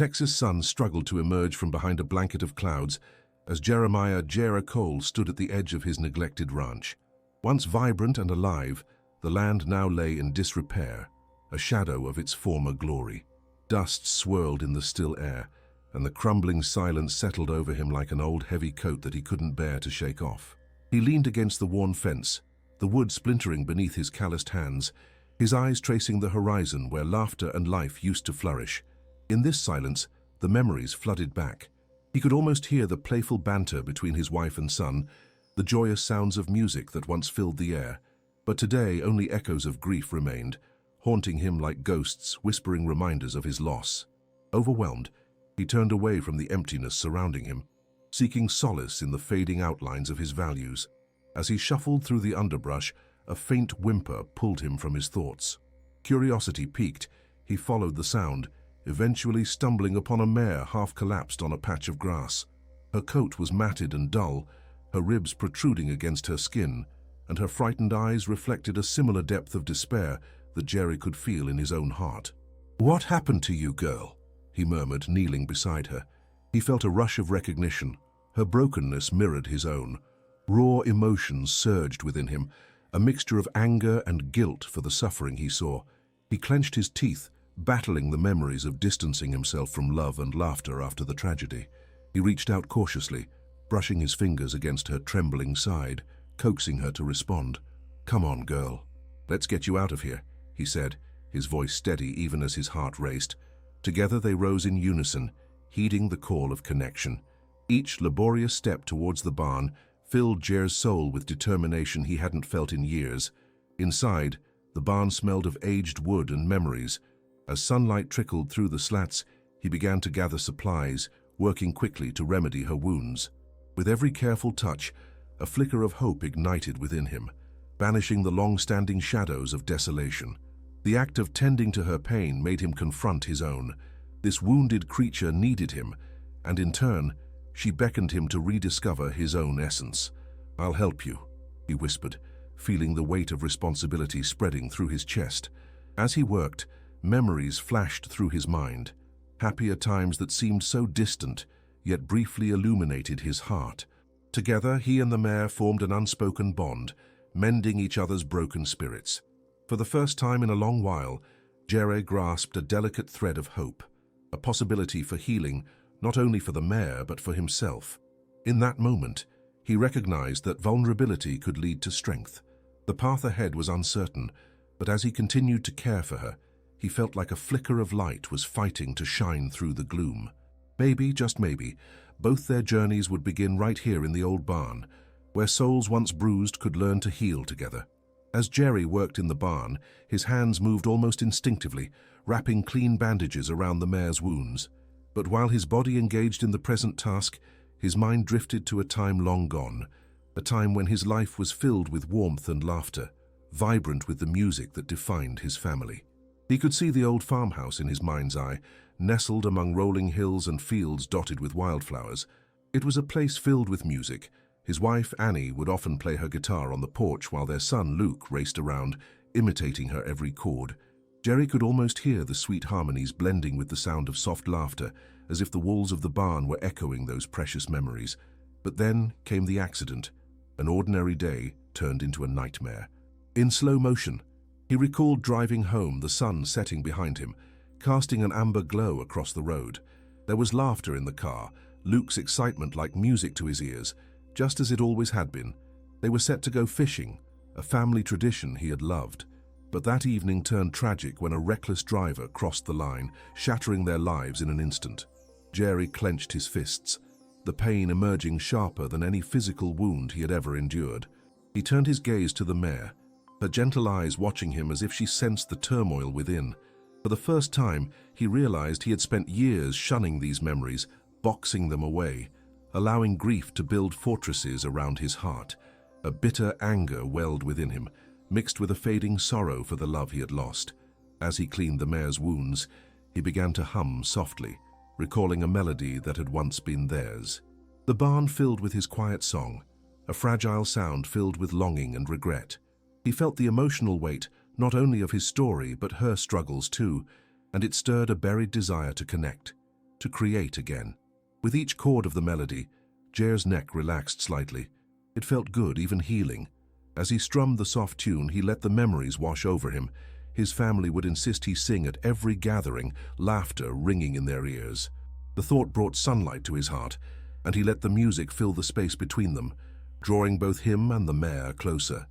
Texas sun struggled to emerge from behind a blanket of clouds as Jeremiah Cole stood at the edge of his neglected ranch. Once vibrant and alive, the land now lay in disrepair, a shadow of its former glory. Dust swirled in the still air, and the crumbling silence settled over him like an old heavy coat that he couldn't bear to shake off. He leaned against the worn fence, the wood splintering beneath his calloused hands, his eyes tracing the horizon where laughter and life used to flourish. In this silence, the memories flooded back. He could almost hear the playful banter between his wife and son, the joyous sounds of music that once filled the air. But today only echoes of grief remained, haunting him like ghosts, whispering reminders of his loss. Overwhelmed, he turned away from the emptiness surrounding him, seeking solace in the fading outlines of his values. As he shuffled through the underbrush, a faint whimper pulled him from his thoughts. Curiosity piqued, he followed the sound, eventually stumbling upon a mare half collapsed on a patch of grass. Her coat was matted and dull, her ribs protruding against her skin, and her frightened eyes reflected a similar depth of despair that Jerry could feel in his own heart. "What happened to you, girl?" he murmured, kneeling beside her. He felt a rush of recognition. Her brokenness mirrored his own. Raw emotions surged within him, a mixture of anger and guilt for the suffering he saw. He clenched his teeth, battling the memories of distancing himself from love and laughter after the tragedy. He reached out cautiously, brushing his fingers against her trembling side, coaxing her to respond. "Come on, girl. Let's get you out of here," he said, his voice steady even as his heart raced. Together they rose in unison, heeding the call of connection. Each laborious step towards the barn filled Jer's soul with determination he hadn't felt in years. Inside, the barn smelled of aged wood and memories. As sunlight trickled through the slats, he began to gather supplies, working quickly to remedy her wounds. With every careful touch, a flicker of hope ignited within him, banishing the long-standing shadows of desolation. The act of tending to her pain made him confront his own. This wounded creature needed him, and in turn, she beckoned him to rediscover his own essence. "I'll help you," he whispered, feeling the weight of responsibility spreading through his chest. As he worked, memories flashed through his mind, happier times that seemed so distant, yet briefly illuminated his heart. Together, he and the mare formed an unspoken bond, mending each other's broken spirits. For the first time in a long while, Jerry grasped a delicate thread of hope, a possibility for healing, not only for the mare but for himself. In that moment, he recognized that vulnerability could lead to strength. The path ahead was uncertain, but as he continued to care for her, he felt like a flicker of light was fighting to shine through the gloom. Maybe, just maybe, both their journeys would begin right here in the old barn, where souls once bruised could learn to heal together. As Jerry worked in the barn, his hands moved almost instinctively, wrapping clean bandages around the mare's wounds. But while his body engaged in the present task, his mind drifted to a time long gone, a time when his life was filled with warmth and laughter, vibrant with the music that defined his family. He could see the old farmhouse in his mind's eye, nestled among rolling hills and fields dotted with wildflowers. It was a place filled with music. His wife, Annie, would often play her guitar on the porch while their son, Luke, raced around, imitating her every chord. Jerry could almost hear the sweet harmonies blending with the sound of soft laughter, as if the walls of the barn were echoing those precious memories. But then came the accident. An ordinary day turned into a nightmare. In slow motion, he recalled driving home, the sun setting behind him, casting an amber glow across the road. There was laughter in the car, Luke's excitement like music to his ears, just as it always had been. They were set to go fishing, a family tradition he had loved. But that evening turned tragic when a reckless driver crossed the line, shattering their lives in an instant. Jerry clenched his fists, the pain emerging sharper than any physical wound he had ever endured. He turned his gaze to the mare, her gentle eyes watching him as if she sensed the turmoil within. For the first time, he realized he had spent years shunning these memories, boxing them away, allowing grief to build fortresses around his heart. A bitter anger welled within him, mixed with a fading sorrow for the love he had lost. As he cleaned the mare's wounds, he began to hum softly, recalling a melody that had once been theirs. The barn filled with his quiet song, a fragile sound filled with longing and regret. He felt the emotional weight not only of his story but her struggles too, and it stirred a buried desire to connect. to create again. With each chord of the melody, Jer's neck relaxed slightly. It felt good, even healing. As he strummed the soft tune, he let the memories wash over him. His family would insist he sing at every gathering, laughter ringing in their ears. The thought brought sunlight to his heart, and he let the music fill the space between them, drawing both him and the mare closer.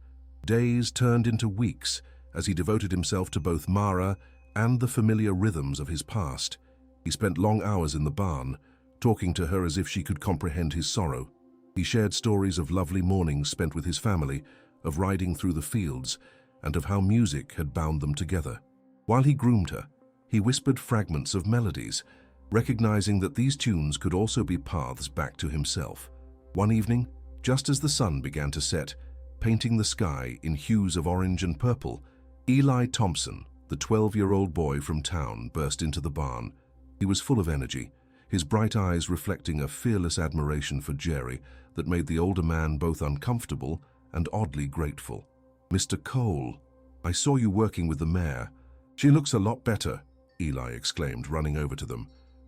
Days turned into weeks as he devoted himself to both Mare and the familiar rhythms of his past. He spent long hours in the barn, talking to her as if she could comprehend his sorrow. He shared stories of lovely mornings spent with his family, of riding through the fields, and of how music had bound them together. While he groomed her, he whispered fragments of melodies, recognizing that these tunes could also be paths back to himself. One evening, just as the sun began to set, painting the sky in hues of orange and purple, Eli Thompson, the 12-year-old boy from town, burst into the barn. He was full of energy, his bright eyes reflecting a fearless admiration for Jerry that made the older man both uncomfortable and oddly grateful. "Mr. Cole, I saw you working with the mare. She looks a lot better," Eli exclaimed, running over to them.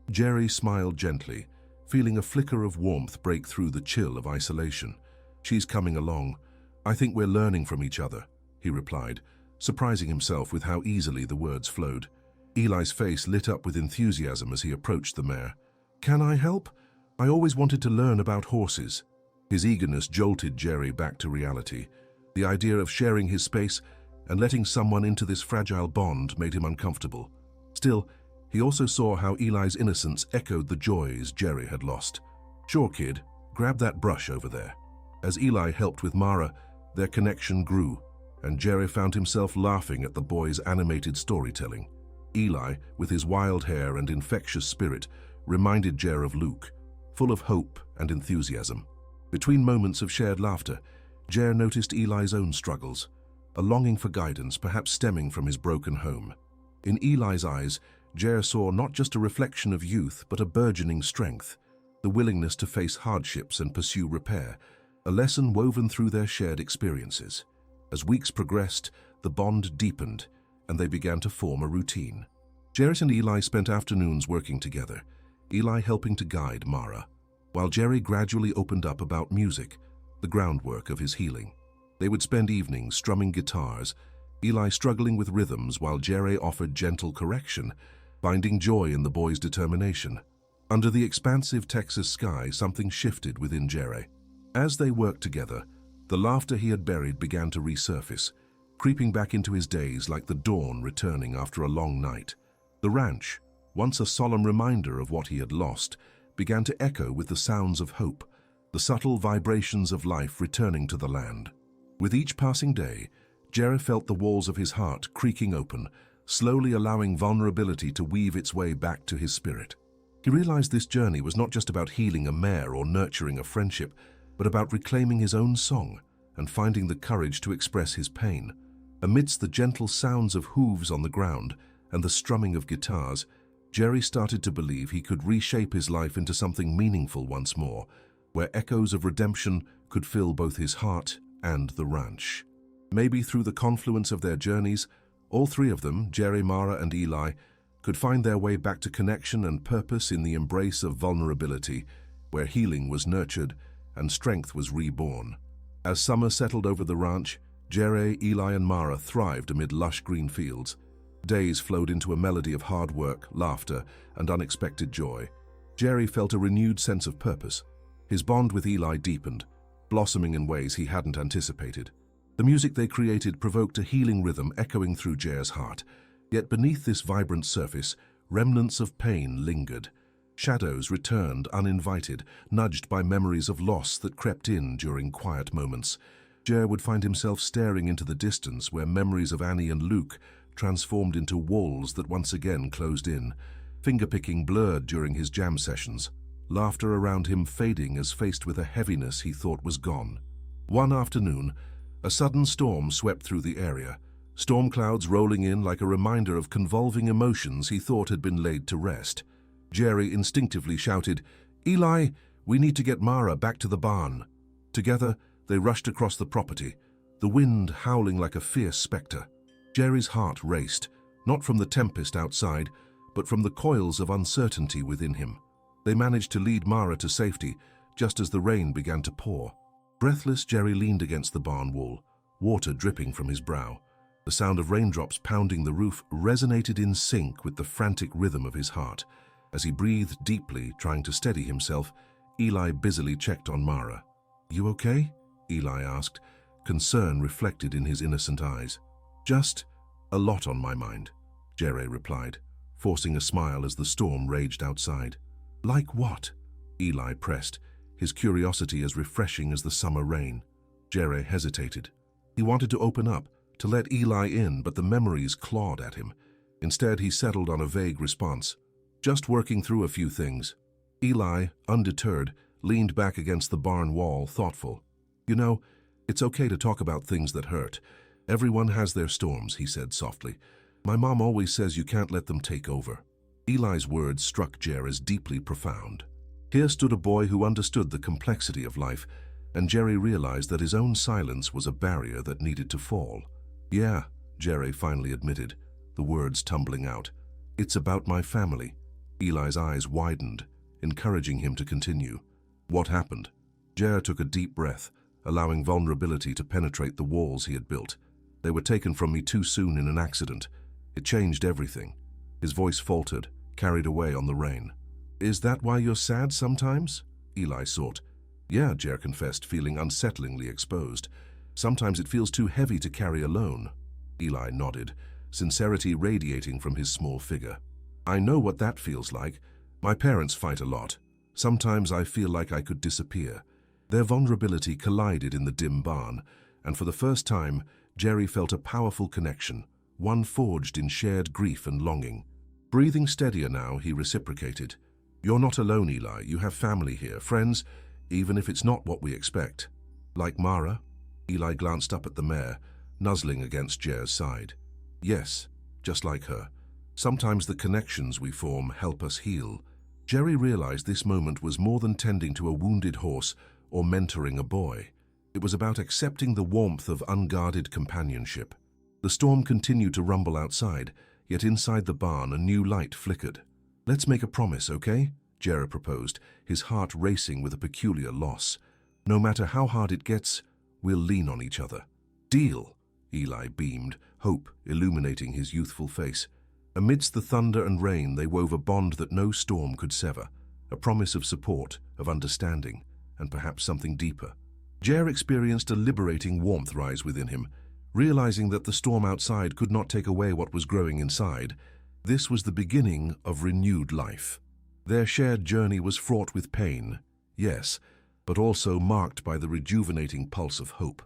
Jerry smiled gently, feeling a flicker of warmth break through the chill of isolation. "She's coming along. I think we're learning from each other," he replied, surprising himself with how easily the words flowed. Eli's face lit up with enthusiasm as he approached the mare. "Can I help? I always wanted to learn about horses." His eagerness jolted Jerry back to reality. The idea of sharing his space and letting someone into this fragile bond made him uncomfortable. Still, he also saw how Eli's innocence echoed the joys Jerry had lost. "Sure, kid, grab that brush over there." As Eli helped with Mare, their connection grew, and Jerry found himself laughing at the boy's animated storytelling. Eli, with his wild hair and infectious spirit, reminded Jer of Luke, full of hope and enthusiasm. Between moments of shared laughter, Jer noticed Eli's own struggles, a longing for guidance perhaps stemming from his broken home. In Eli's eyes, Jer saw not just a reflection of youth, but a burgeoning strength, the willingness to face hardships and pursue repair, a lesson woven through their shared experiences. As weeks progressed, the bond deepened, and they began to form a routine. Jerry and Eli spent afternoons working together, Eli helping to guide Mare, while Jerry gradually opened up about music, the groundwork of his healing. They would spend evenings strumming guitars, Eli struggling with rhythms while Jerry offered gentle correction, finding joy in the boy's determination. Under the expansive Texas sky, something shifted within Jerry. As they worked together, the laughter he had buried began to resurface, creeping back into his days like the dawn returning after a long night. The ranch, once a solemn reminder of what he had lost, began to echo with the sounds of hope, the subtle vibrations of life returning to the land. With each passing day, Jerry felt the walls of his heart creaking open, slowly allowing vulnerability to weave its way back to his spirit. He realized this journey was not just about healing a mare or nurturing a friendship, but about reclaiming his own song and finding the courage to express his pain. Amidst the gentle sounds of hooves on the ground and the strumming of guitars, Jerry started to believe he could reshape his life into something meaningful once more, where echoes of redemption could fill both his heart and the ranch. Maybe through the confluence of their journeys, all three of them, Jerry, Mare, and Eli, could find their way back to connection and purpose in the embrace of vulnerability, where healing was nurtured and strength was reborn. As summer settled over the ranch, Jerry, Eli, and Mare thrived amid lush green fields. Days flowed into a melody of hard work, laughter, and unexpected joy. Jerry felt a renewed sense of purpose. His bond with Eli deepened, blossoming in ways he hadn't anticipated. The music they created provoked a healing rhythm echoing through Jer's heart, yet beneath this vibrant surface, remnants of pain lingered. Shadows returned uninvited, nudged by memories of loss that crept in during quiet moments. Jer would find himself staring into the distance where memories of Annie and Luke transformed into walls that once again closed in, fingerpicking blurred during his jam sessions, laughter around him fading as faced with a heaviness he thought was gone. One afternoon, a sudden storm swept through the area, storm clouds rolling in like a reminder of convulsing emotions he thought had been laid to rest. Jerry instinctively shouted, "Eli, we need to get Mare back to the barn." Together, they rushed across the property, the wind howling like a fierce specter. Jerry's heart raced, not from the tempest outside, but from the coils of uncertainty within him. They managed to lead Mare to safety just as the rain began to pour. Breathless, Jerry leaned against the barn wall, water dripping from his brow. The sound of raindrops pounding the roof resonated in sync with the frantic rhythm of his heart. As he breathed deeply, trying to steady himself, Eli busily checked on Mare. "You okay?" Eli asked, concern reflected in his innocent eyes. "Just a lot on my mind," Jerry replied, forcing a smile as the storm raged outside. "Like what?" Eli pressed, his curiosity as refreshing as the summer rain. Jerry hesitated. He wanted to open up, to let Eli in, but the memories clawed at him. Instead, he settled on a vague response. "Just working through a few things." Eli, undeterred, leaned back against the barn wall, thoughtful. "You know, it's okay to talk about things that hurt. Everyone has their storms," he said softly. "My mom always says you can't let them take over." Eli's words struck Jer as deeply profound. Here stood a boy who understood the complexity of life, and Jerry realized that his own silence was a barrier that needed to fall. "Yeah," Jerry finally admitted, the words tumbling out. "It's about my family." Eli's eyes widened, encouraging him to continue. "What happened?" Jer took a deep breath, allowing vulnerability to penetrate the walls he had built. "They were taken from me too soon in an accident. It changed everything." His voice faltered, carried away on the rain. "Is that why you're sad sometimes?" Eli sought. "Yeah," Jer confessed, feeling unsettlingly exposed. "Sometimes it feels too heavy to carry alone." Eli nodded, sincerity radiating from his small figure. "I know what that feels like. My parents fight a lot. Sometimes I feel like I could disappear." Their vulnerability collided in the dim barn, and for the first time, Jerry felt a powerful connection, one forged in shared grief and longing. Breathing steadier now, he reciprocated. "You're not alone, Eli. You have family here, friends, even if it's not what we expect." "Like Mare?" Eli glanced up at the mare, nuzzling against Jer's side. "Yes, just like her. Sometimes the connections we form help us heal." Jerry realized this moment was more than tending to a wounded horse or mentoring a boy. It was about accepting the warmth of unguarded companionship. The storm continued to rumble outside, yet inside the barn a new light flickered. "Let's make a promise, okay?" Jerry proposed, his heart racing with a peculiar loss. "No matter how hard it gets, we'll lean on each other." "Deal," Eli beamed, hope illuminating his youthful face. Amidst the thunder and rain, they wove a bond that no storm could sever, a promise of support, of understanding, and perhaps something deeper. Jer experienced a liberating warmth rise within him, realizing that the storm outside could not take away what was growing inside. This was the beginning of renewed life. Their shared journey was fraught with pain, yes, but also marked by the rejuvenating pulse of hope.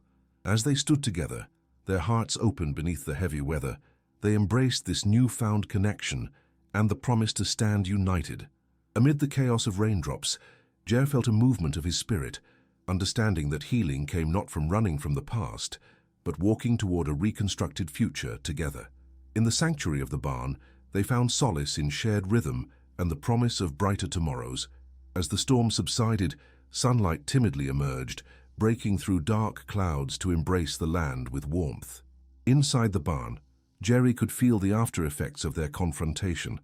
As they stood together, their hearts open beneath the heavy weather, they embraced this newfound connection and the promise to stand united. Amid the chaos of raindrops, Jer felt a movement of his spirit, understanding that healing came not from running from the past, but walking toward a reconstructed future together. In the sanctuary of the barn, they found solace in shared rhythm and the promise of brighter tomorrows. As the storm subsided, sunlight timidly emerged, breaking through dark clouds to embrace the land with warmth. Inside the barn, Jerry could feel the after-effects of their confrontation.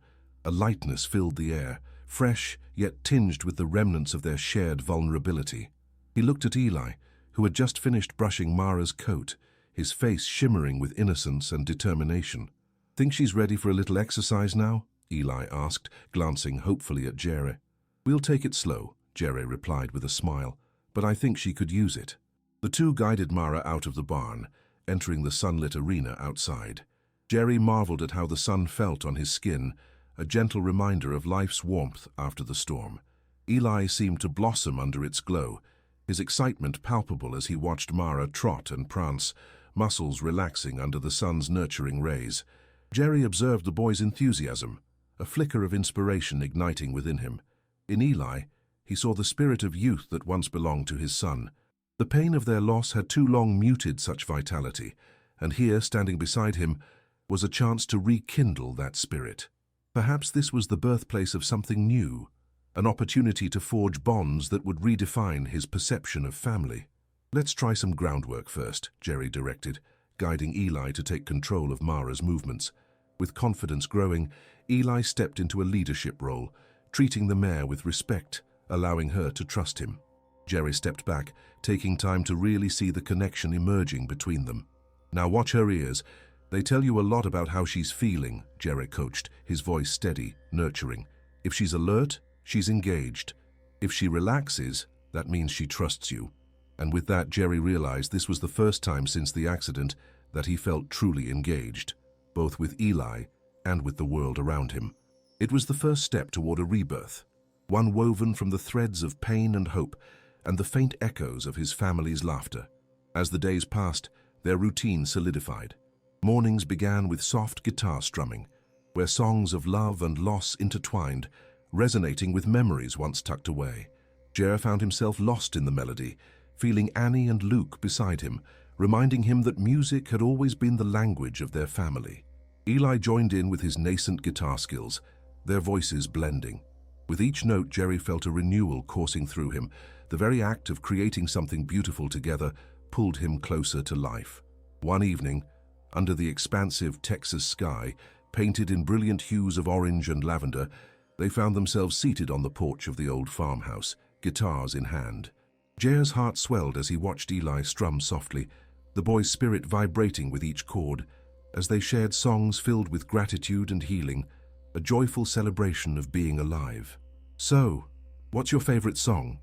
A lightness filled the air, fresh yet tinged with the remnants of their shared vulnerability. He looked at Eli, who had just finished brushing Mare's coat, his face shimmering with innocence and determination. "Think she's ready for a little exercise now?" Eli asked, glancing hopefully at Jerry. "We'll take it slow," Jerry replied with a smile, "but I think she could use it." The two guided Mare out of the barn, entering the sunlit arena outside. Jerry marveled at how the sun felt on his skin, a gentle reminder of life's warmth after the storm. Eli seemed to blossom under its glow, his excitement palpable as he watched Mare trot and prance, muscles relaxing under the sun's nurturing rays. Jerry observed the boy's enthusiasm, a flicker of inspiration igniting within him. In Eli, he saw the spirit of youth that once belonged to his son. The pain of their loss had too long muted such vitality, and here, standing beside him, was a chance to rekindle that spirit. Perhaps this was the birthplace of something new, an opportunity to forge bonds that would redefine his perception of family. "Let's try some groundwork first," Jerry directed, guiding Eli to take control of Mare's movements. With confidence growing, Eli stepped into a leadership role, treating the mare with respect, allowing her to trust him. Jerry stepped back, taking time to really see the connection emerging between them. "Now watch her ears. They tell you a lot about how she's feeling," Jerry coached, his voice steady, nurturing. "If she's alert, she's engaged. If she relaxes, that means she trusts you." And with that, Jerry realized this was the first time since the accident that he felt truly engaged, both with Eli and with the world around him. It was the first step toward a rebirth, one woven from the threads of pain and hope and the faint echoes of his family's laughter. As the days passed, their routine solidified. Mornings began with soft guitar strumming, where songs of love and loss intertwined, resonating with memories once tucked away. Jer found himself lost in the melody, feeling Annie and Luke beside him, reminding him that music had always been the language of their family. Eli joined in with his nascent guitar skills, their voices blending. With each note, Jerry felt a renewal coursing through him. The very act of creating something beautiful together pulled him closer to life. One evening, under the expansive Texas sky, painted in brilliant hues of orange and lavender, they found themselves seated on the porch of the old farmhouse, guitars in hand. Jer's heart swelled as he watched Eli strum softly, the boy's spirit vibrating with each chord, as they shared songs filled with gratitude and healing, a joyful celebration of being alive. "So, what's your favorite song?"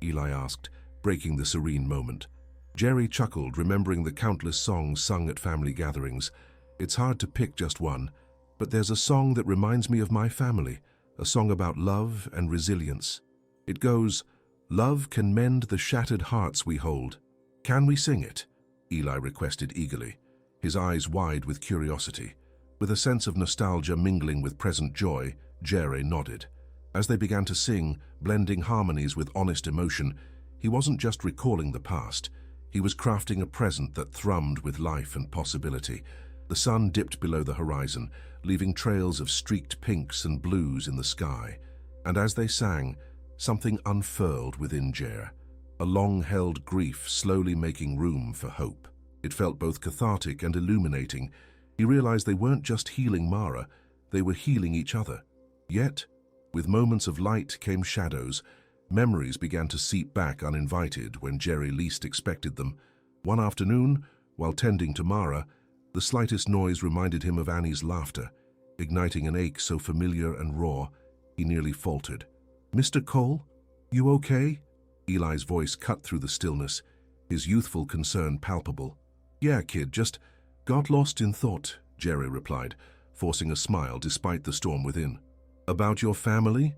Eli asked, breaking the serene moment. Jerry chuckled, remembering the countless songs sung at family gatherings. "It's hard to pick just one, but there's a song that reminds me of my family, a song about love and resilience. It goes, 'Love can mend the shattered hearts we hold.' Can we sing it?" Eli requested eagerly, his eyes wide with curiosity. With a sense of nostalgia mingling with present joy, Jerry nodded. As they began to sing, blending harmonies with honest emotion, he wasn't just recalling the past. He was crafting a present that thrummed with life and possibility. The sun dipped below the horizon, leaving trails of streaked pinks and blues in the sky. And as they sang, something unfurled within Jer, a long-held grief slowly making room for hope. It felt both cathartic and illuminating. He realized they weren't just healing Mare, they were healing each other. Yet, with moments of light came shadows. Memories began to seep back uninvited when Jerry least expected them. One afternoon, while tending to Mare, the slightest noise reminded him of Annie's laughter, igniting an ache so familiar and raw, he nearly faltered. "Mr. Cole, you okay?" Eli's voice cut through the stillness, his youthful concern palpable. "Yeah, kid, just got lost in thought," Jerry replied, forcing a smile despite the storm within. "About your family?"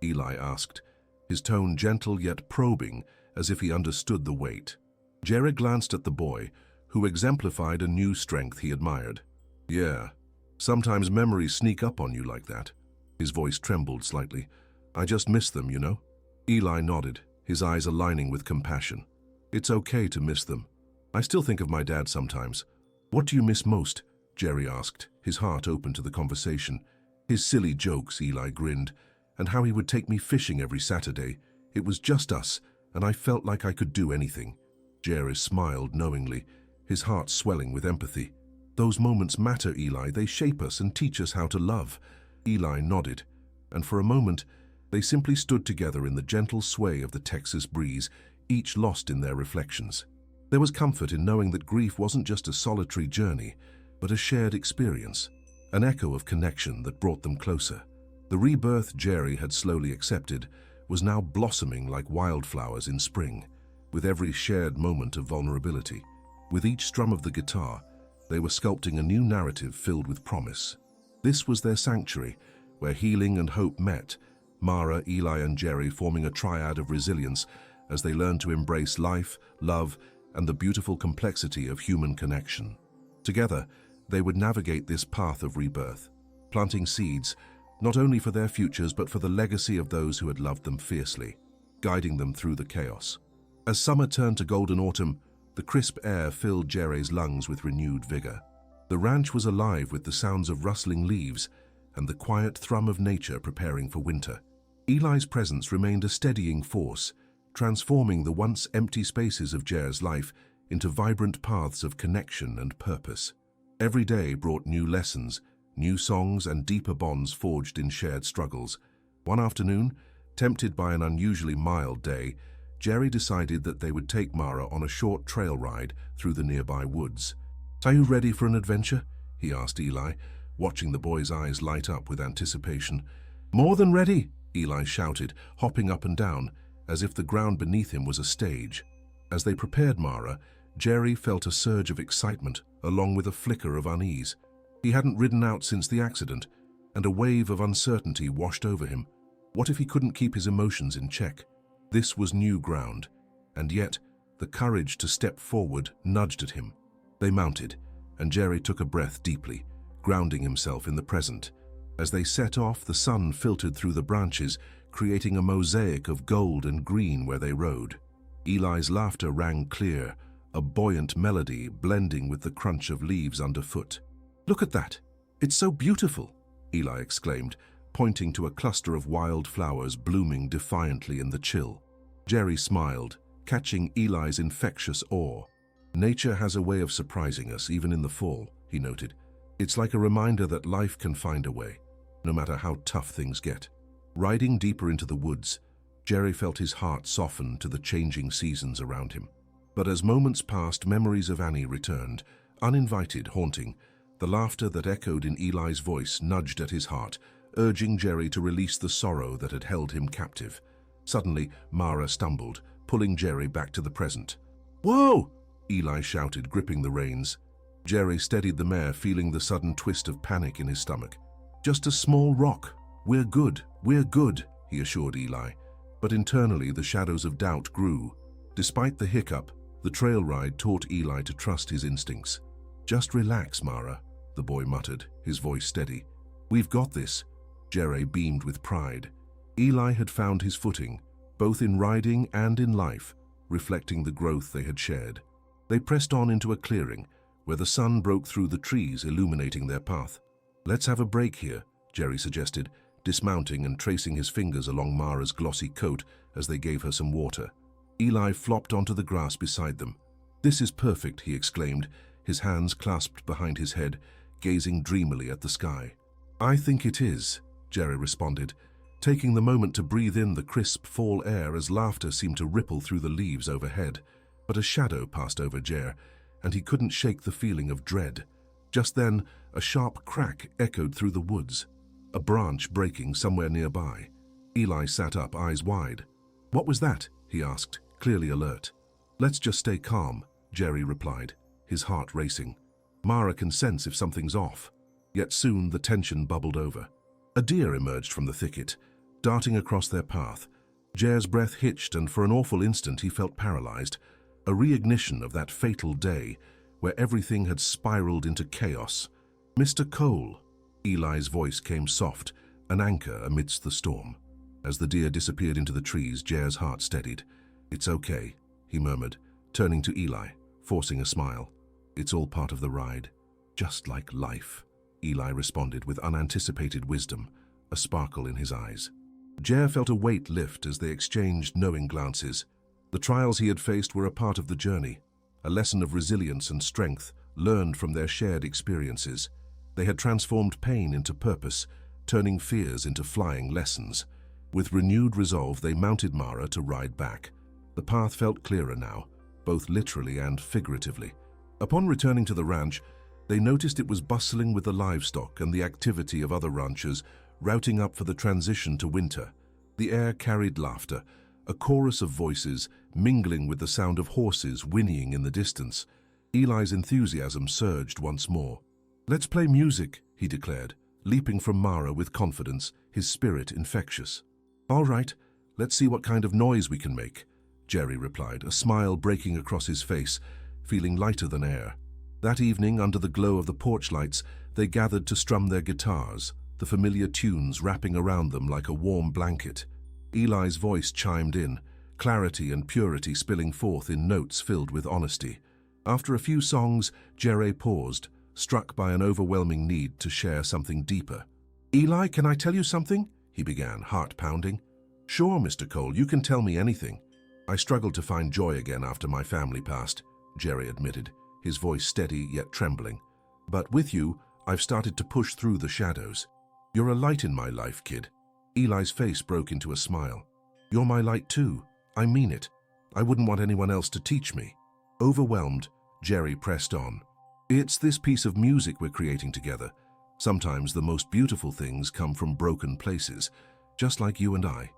Eli asked, his tone gentle yet probing, as if he understood the weight. Jerry glanced at the boy, who exemplified a new strength he admired. "Yeah, sometimes memories sneak up on you like that." His voice trembled slightly. "I just miss them, you know." Eli nodded, his eyes aligning with compassion. "It's okay to miss them. I still think of my dad sometimes." "What do you miss most?" Jerry asked, his heart open to the conversation. "His silly jokes," Eli grinned, "and how he would take me fishing every Saturday. It was just us, and I felt like I could do anything." Jerry smiled knowingly, his heart swelling with empathy. "Those moments matter, Eli. They shape us and teach us how to love." Eli nodded, and for a moment, they simply stood together in the gentle sway of the Texas breeze, each lost in their reflections. There was comfort in knowing that grief wasn't just a solitary journey, but a shared experience, an echo of connection that brought them closer. The rebirth Jerry had slowly accepted was now blossoming like wildflowers in spring, with every shared moment of vulnerability. With each strum of the guitar, they were sculpting a new narrative filled with promise. This was their sanctuary, where healing and hope met, Mare, Eli, and Jerry forming a triad of resilience as they learned to embrace life, love, and the beautiful complexity of human connection. Together, they would navigate this path of rebirth, planting seeds not only for their futures but for the legacy of those who had loved them fiercely, guiding them through the chaos. As summer turned to golden autumn, the crisp air filled Jerry's lungs with renewed vigor. The ranch was alive with the sounds of rustling leaves and the quiet thrum of nature preparing for winter. Eli's presence remained a steadying force, transforming the once empty spaces of Jer's life into vibrant paths of connection and purpose. Every day brought new lessons, new songs and deeper bonds forged in shared struggles. One afternoon, tempted by an unusually mild day, Jerry decided that they would take Mare on a short trail ride through the nearby woods. "Are you ready for an adventure?" he asked Eli, watching the boy's eyes light up with anticipation. "More than ready," Eli shouted, hopping up and down, as if the ground beneath him was a stage. As they prepared Mare, Jerry felt a surge of excitement, along with a flicker of unease. He hadn't ridden out since the accident, and a wave of uncertainty washed over him. What if he couldn't keep his emotions in check? This was new ground, and yet the courage to step forward nudged at him. They mounted, and Jerry took a breath deeply, grounding himself in the present. As they set off, the sun filtered through the branches, creating a mosaic of gold and green where they rode. Eli's laughter rang clear, a buoyant melody blending with the crunch of leaves underfoot. "Look at that! It's so beautiful!" Eli exclaimed, pointing to a cluster of wild flowers blooming defiantly in the chill. Jerry smiled, catching Eli's infectious awe. "Nature has a way of surprising us, even in the fall," he noted. "It's like a reminder that life can find a way, no matter how tough things get." Riding deeper into the woods, Jerry felt his heart soften to the changing seasons around him. But as moments passed, memories of Annie returned, uninvited, haunting. The laughter that echoed in Eli's voice nudged at his heart, urging Jerry to release the sorrow that had held him captive. Suddenly, Mare stumbled, pulling Jerry back to the present. "Whoa!" Eli shouted, gripping the reins. Jerry steadied the mare, feeling the sudden twist of panic in his stomach. "Just a small rock. We're good, he assured Eli. But internally, the shadows of doubt grew. Despite the hiccup, the trail ride taught Eli to trust his instincts. "Just relax, Mare," the boy muttered, his voice steady. "We've got this." Jerry beamed with pride. Eli had found his footing, both in riding and in life, reflecting the growth they had shared. They pressed on into a clearing, where the sun broke through the trees, illuminating their path. "Let's have a break here," Jerry suggested, dismounting and tracing his fingers along Mare's glossy coat as they gave her some water. Eli flopped onto the grass beside them. "This is perfect," he exclaimed, his hands clasped behind his head, gazing dreamily at the sky. "I think it is," Jerry responded, taking the moment to breathe in the crisp fall air as laughter seemed to ripple through the leaves overhead. But a shadow passed over Jer, and he couldn't shake the feeling of dread. Just then, a sharp crack echoed through the woods, a branch breaking somewhere nearby. Eli sat up, eyes wide. "What was that?" he asked, clearly alert. "Let's just stay calm," Jerry replied, his heart racing. Mare can sense if something's off. Yet soon the tension bubbled over. A deer emerged from the thicket, darting across their path. Jer's breath hitched, and for an awful instant he felt paralyzed. A reignition of that fatal day, where everything had spiraled into chaos. "Mr. Cole," Eli's voice came soft, an anchor amidst the storm. As the deer disappeared into the trees, Jer's heart steadied. "It's okay," he murmured, turning to Eli, forcing a smile. "It's all part of the ride. Just like life," Eli responded with unanticipated wisdom, a sparkle in his eyes. Jer felt a weight lift as they exchanged knowing glances. The trials he had faced were a part of the journey, a lesson of resilience and strength learned from their shared experiences. They had transformed pain into purpose, turning fears into flying lessons. With renewed resolve, they mounted Mare to ride back. The path felt clearer now, both literally and figuratively. Upon returning to the ranch, they noticed it was bustling with the livestock and the activity of other ranchers routing up for the transition to winter. The air carried laughter, a chorus of voices mingling with the sound of horses whinnying in the distance. Eli's enthusiasm surged once more. "Let's play music," he declared, leaping from Mare with confidence, his spirit infectious. "All right, let's see what kind of noise we can make," Jerry replied, a smile breaking across his face, feeling lighter than air. That evening, under the glow of the porch lights, they gathered to strum their guitars, the familiar tunes wrapping around them like a warm blanket. Eli's voice chimed in, clarity and purity spilling forth in notes filled with honesty. After a few songs, Jerry paused, struck by an overwhelming need to share something deeper. "Eli, can I tell you something?" he began, heart pounding. "Sure, Mr. Cole, you can tell me anything." "I struggled to find joy again after my family passed," Jerry admitted, his voice steady yet trembling. "But with you, I've started to push through the shadows. You're a light in my life, kid. Eli's face broke into a smile. You're my light too. I mean it. I wouldn't want anyone else to teach me. Overwhelmed, Jerry pressed on. It's this piece of music we're creating together. Sometimes the most beautiful things come from broken places, just like you and I.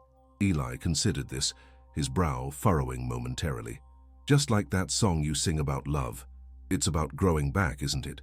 Eli considered this, his brow furrowing momentarily. Just like that song you sing about love. It's about growing back, isn't it?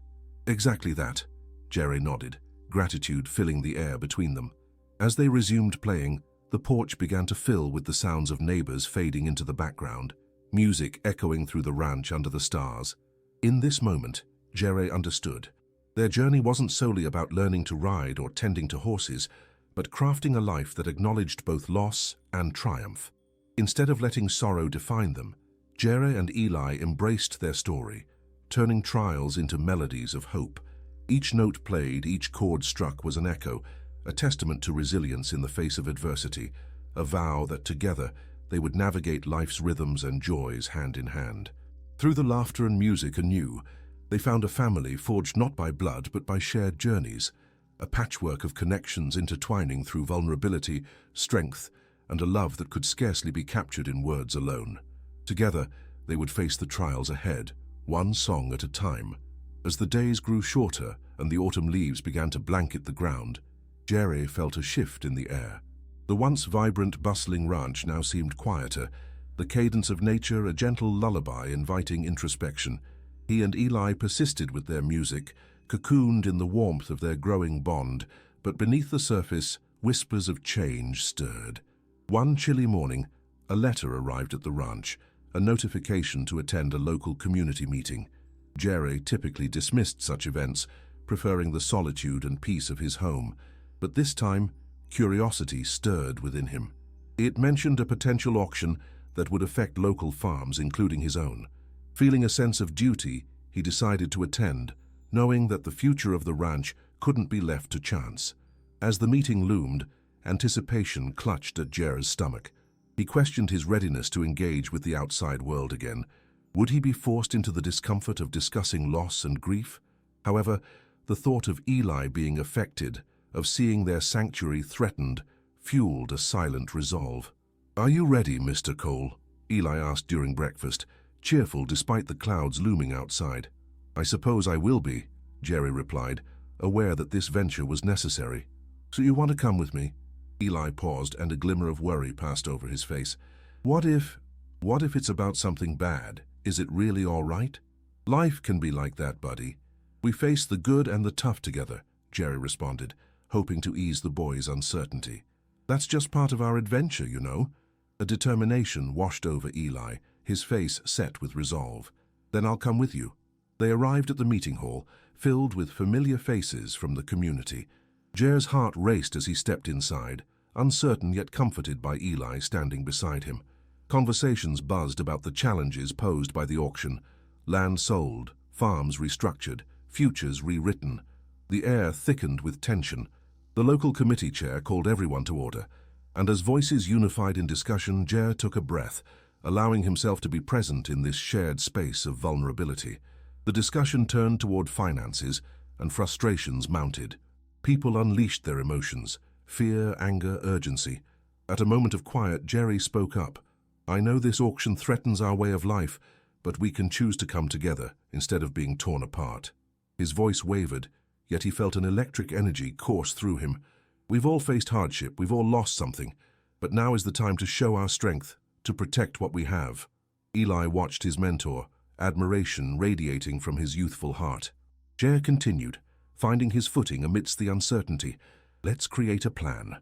Exactly that, Jerry nodded, gratitude filling the air between them. As they resumed playing, the porch began to fill with the sounds of neighbors fading into the background, music echoing through the ranch under the stars. In this moment, Jerry understood. Their journey wasn't solely about learning to ride or tending to horses, but crafting a life that acknowledged both loss and triumph. Instead of letting sorrow define them, Jerry and Eli embraced their story, turning trials into melodies of hope. Each note played, each chord struck was an echo, a testament to resilience in the face of adversity, a vow that together they would navigate life's rhythms and joys hand in hand. Through the laughter and music anew, they found a family forged not by blood but by shared journeys, a patchwork of connections intertwining through vulnerability, strength, and a love that could scarcely be captured in words alone. Together, they would face the trials ahead, one song at a time. As the days grew shorter and the autumn leaves began to blanket the ground, Jerry felt a shift in the air. The once vibrant, bustling ranch now seemed quieter, the cadence of nature a gentle lullaby inviting introspection. He and Eli persisted with their music, cocooned in the warmth of their growing bond, but beneath the surface, whispers of change stirred. One chilly morning, a letter arrived at the ranch, a notification to attend a local community meeting. Jerry typically dismissed such events, preferring the solitude and peace of his home, but this time, curiosity stirred within him. It mentioned a potential auction that would affect local farms, including his own. Feeling a sense of duty, he decided to attend, knowing that the future of the ranch couldn't be left to chance. As the meeting loomed, anticipation clutched at Jerry's stomach. He questioned his readiness to engage with the outside world again. Would he be forced into the discomfort of discussing loss and grief? However, the thought of Eli being affected, of seeing their sanctuary threatened, fueled a silent resolve. "Are you ready, Mr. Cole?" Eli asked during breakfast, cheerful despite the clouds looming outside. "I suppose I will be," Jerry replied, aware that this venture was necessary. "So you want to come with me?" Eli paused, and a glimmer of worry passed over his face. What if it's about something bad? Is it really all right?" "Life can be like that, buddy. We face the good and the tough together," Jerry responded, hoping to ease the boy's uncertainty. "That's just part of our adventure, you know." A determination washed over Eli, his face set with resolve. "Then I'll come with you." They arrived at the meeting hall, filled with familiar faces from the community. Jer's heart raced as he stepped inside, uncertain yet comforted by Eli standing beside him. Conversations buzzed about the challenges posed by the auction. Land sold, farms restructured, futures rewritten. The air thickened with tension. The local committee chair called everyone to order, and as voices unified in discussion, Jer took a breath, allowing himself to be present in this shared space of vulnerability. The discussion turned toward finances, and frustrations mounted. People unleashed their emotions, fear, anger, urgency. At a moment of quiet, Jerry spoke up. "I know this auction threatens our way of life, but we can choose to come together instead of being torn apart." His voice wavered, yet he felt an electric energy course through him. "We've all faced hardship, we've all lost something, but now is the time to show our strength, to protect what we have." Eli watched his mentor, admiration radiating from his youthful heart. Jer continued, finding his footing amidst the uncertainty. "Let's create a plan.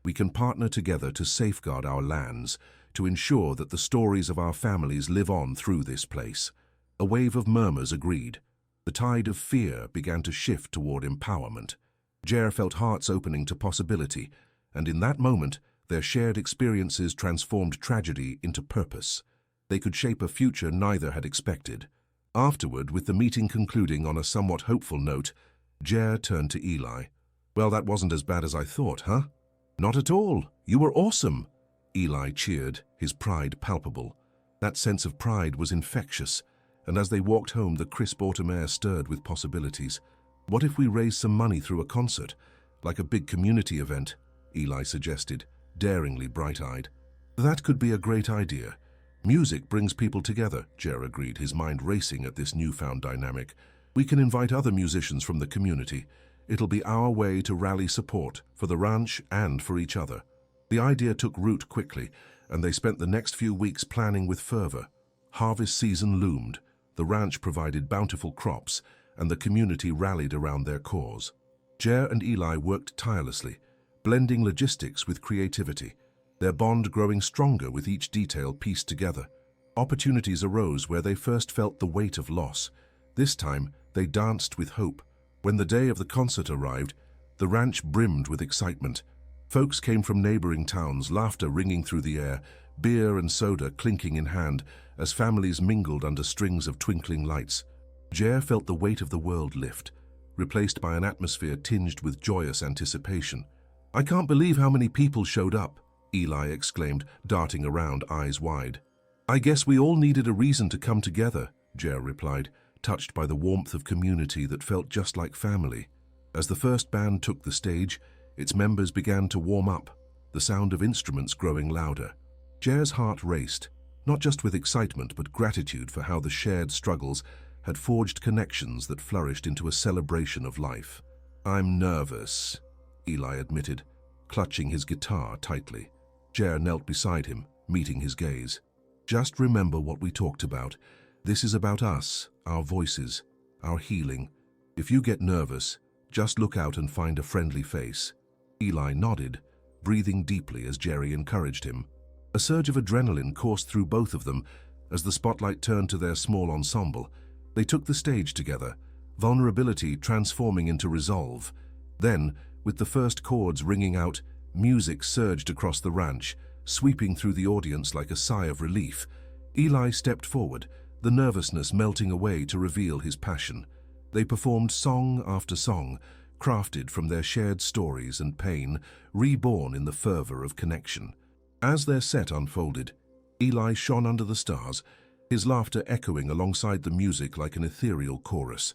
We can partner together to safeguard our lands, to ensure that the stories of our families live on through this place." A wave of murmurs agreed. The tide of fear began to shift toward empowerment. Jer felt hearts opening to possibility, and in that moment, their shared experiences transformed tragedy into purpose. They could shape a future neither had expected. Afterward, with the meeting concluding on a somewhat hopeful note, Jer turned to Eli. "Well, that wasn't as bad as I thought, huh?" "Not at all. You were awesome." Eli cheered, his pride palpable. That sense of pride was infectious, and as they walked home, the crisp autumn air stirred with possibilities. What if we raise some money through a concert, like a big community event? Eli suggested, daringly bright-eyed. That could be a great idea. Music brings people together, Jer agreed, his mind racing at this newfound dynamic. We can invite other musicians from the community. It'll be our way to rally support for the ranch and for each other. The idea took root quickly, and they spent the next few weeks planning with fervor. Harvest season loomed, the ranch provided bountiful crops, and the community rallied around their cause. Jer and Eli worked tirelessly, blending logistics with creativity, their bond growing stronger with each detail pieced together. Opportunities arose where they first felt the weight of loss. This time, they danced with hope. When the day of the concert arrived, the ranch brimmed with excitement. Folks came from neighboring towns, laughter ringing through the air, beer and soda clinking in hand as families mingled under strings of twinkling lights. Jer felt the weight of the world lift, replaced by an atmosphere tinged with joyous anticipation. "I can't believe how many people showed up," Eli exclaimed, darting around, eyes wide. "I guess we all needed a reason to come together," Jer replied, touched by the warmth of community that felt just like family. As the first band took the stage, its members began to warm up, the sound of instruments growing louder. Jer's heart raced, not just with excitement but gratitude for how the shared struggles had forged connections that flourished into a celebration of life. "I'm nervous," Eli admitted, clutching his guitar tightly. Jer knelt beside him, meeting his gaze. "Just remember what we talked about. This is about us, our voices, our healing. If you get nervous, just look out and find a friendly face." Eli nodded, breathing deeply as Jerry encouraged him. A surge of adrenaline coursed through both of them as the spotlight turned to their small ensemble. They took the stage together, vulnerability transforming into resolve. Then, with the first chords ringing out, music surged across the ranch, sweeping through the audience like a sigh of relief. Eli stepped forward, the nervousness melting away to reveal his passion. They performed song after song, crafted from their shared stories and pain, reborn in the fervor of connection. As their set unfolded, Eli shone under the stars, his laughter echoing alongside the music like an ethereal chorus.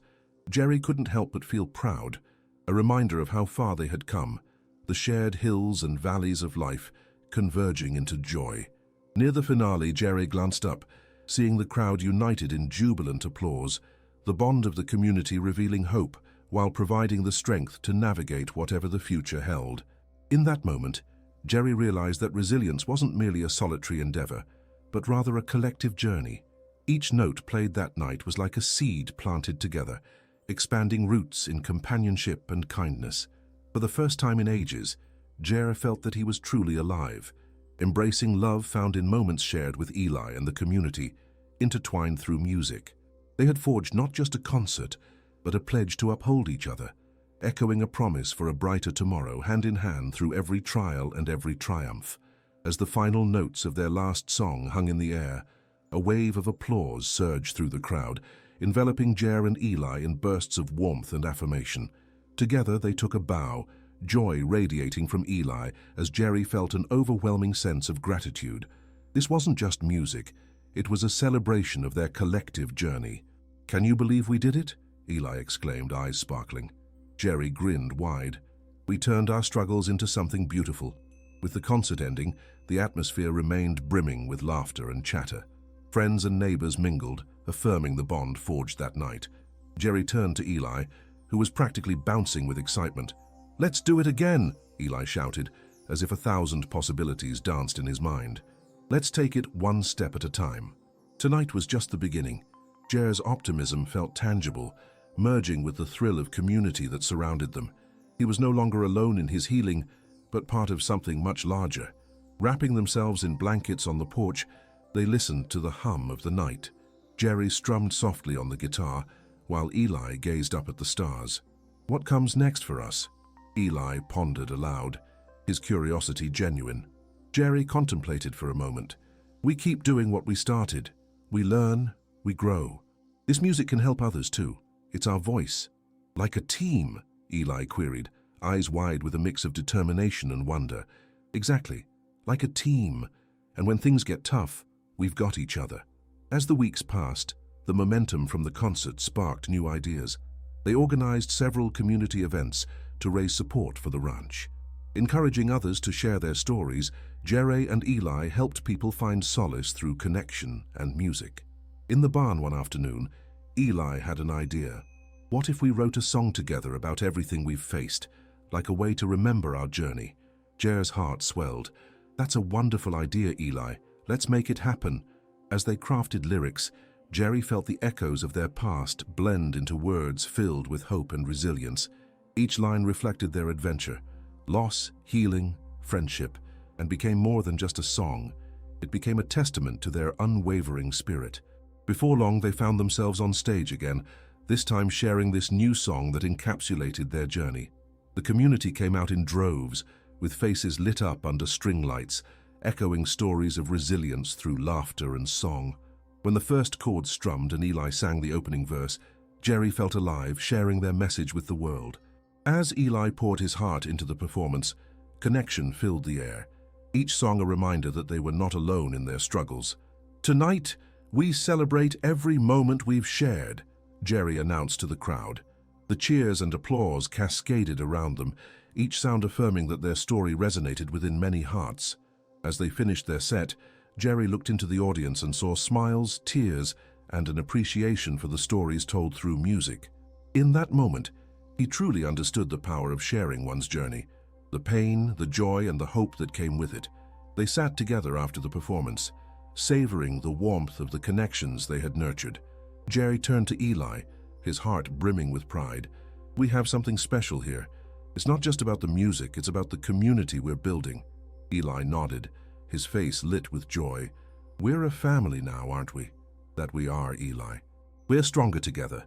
Jerry couldn't help but feel proud, a reminder of how far they had come, the shared hills and valleys of life converging into joy. Near the finale, Jerry glanced up, seeing the crowd united in jubilant applause, the bond of the community revealing hope while providing the strength to navigate whatever the future held. In that moment, Jerry realized that resilience wasn't merely a solitary endeavor, but rather a collective journey. Each note played that night was like a seed planted together, expanding roots in companionship and kindness. For the first time in ages, Jer felt that he was truly alive, embracing love found in moments shared with Eli and the community, intertwined through music. They had forged not just a concert, but a pledge to uphold each other, echoing a promise for a brighter tomorrow, hand in hand through every trial and every triumph. As the final notes of their last song hung in the air, a wave of applause surged through the crowd, enveloping Jer and Eli in bursts of warmth and affirmation. Together they took a bow, joy radiating from Eli as Jerry felt an overwhelming sense of gratitude. This wasn't just music, it was a celebration of their collective journey. "Can you believe we did it?" Eli exclaimed, eyes sparkling. Jerry grinned wide. "We turned our struggles into something beautiful." With the concert ending, the atmosphere remained brimming with laughter and chatter. Friends and neighbors mingled, affirming the bond forged that night. Jerry turned to Eli, who was practically bouncing with excitement. "Let's do it again," Eli shouted, as if 1,000 possibilities danced in his mind. "Let's take it one step at a time." Tonight was just the beginning. Jer's optimism felt tangible, merging with the thrill of community that surrounded them. He was no longer alone in his healing, but part of something much larger. Wrapping themselves in blankets on the porch, they listened to the hum of the night. Jerry strummed softly on the guitar, while Eli gazed up at the stars. "What comes next for us?" Eli pondered aloud, his curiosity genuine. Jerry contemplated for a moment. "We keep doing what we started. We learn, we grow. This music can help others too. It's our voice." "Like a team?" Eli queried, eyes wide with a mix of determination and wonder. "Exactly, like a team. And when things get tough, we've got each other." As the weeks passed, the momentum from the concert sparked new ideas. They organized several community events to raise support for the ranch. Encouraging others to share their stories, Mare and Eli helped people find solace through connection and music. In the barn one afternoon, Eli had an idea. What if we wrote a song together about everything we've faced, like a way to remember our journey? Mare's heart swelled. That's a wonderful idea, Eli. Let's make it happen. As they crafted lyrics, Mare felt the echoes of their past blend into words filled with hope and resilience. Each line reflected their adventure, loss, healing, friendship, and became more than just a song. It became a testament to their unwavering spirit. Before long, they found themselves on stage again, this time sharing this new song that encapsulated their journey. The community came out in droves, with faces lit up under string lights, echoing stories of resilience through laughter and song. When the first chord strummed and Eli sang the opening verse, Mare felt alive, sharing their message with the world. As Eli poured his heart into the performance, connection filled the air, each song a reminder that they were not alone in their struggles. "Tonight, we celebrate every moment we've shared," Mare announced to the crowd. The cheers and applause cascaded around them, each sound affirming that their story resonated within many hearts. As they finished their set, Mare looked into the audience and saw smiles, tears, and an appreciation for the stories told through music. In that moment, he truly understood the power of sharing one's journey, the pain, the joy, and the hope that came with it. They sat together after the performance, savoring the warmth of the connections they had nurtured. Mare turned to Eli, his heart brimming with pride. "We have something special here. It's not just about the music, it's about the community we're building." Eli nodded, his face lit with joy. "We're a family now, aren't we?" "That we are, Eli. We're stronger together,"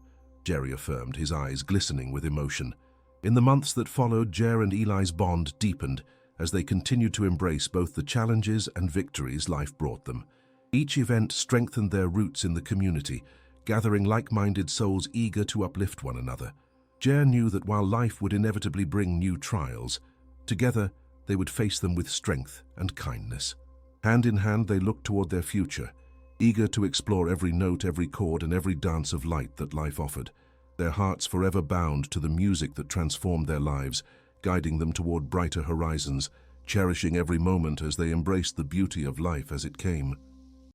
Mare affirmed, his eyes glistening with emotion. In the months that followed, Mare and Eli's bond deepened as they continued to embrace both the challenges and victories life brought them. Each event strengthened their roots in the community, gathering like-minded souls eager to uplift one another. Mare knew that while life would inevitably bring new trials, together they would face them with strength and kindness. Hand in hand, they looked toward their future, eager to explore every note, every chord, and every dance of light that life offered, their hearts forever bound to the music that transformed their lives, guiding them toward brighter horizons, cherishing every moment as they embraced the beauty of life as it came.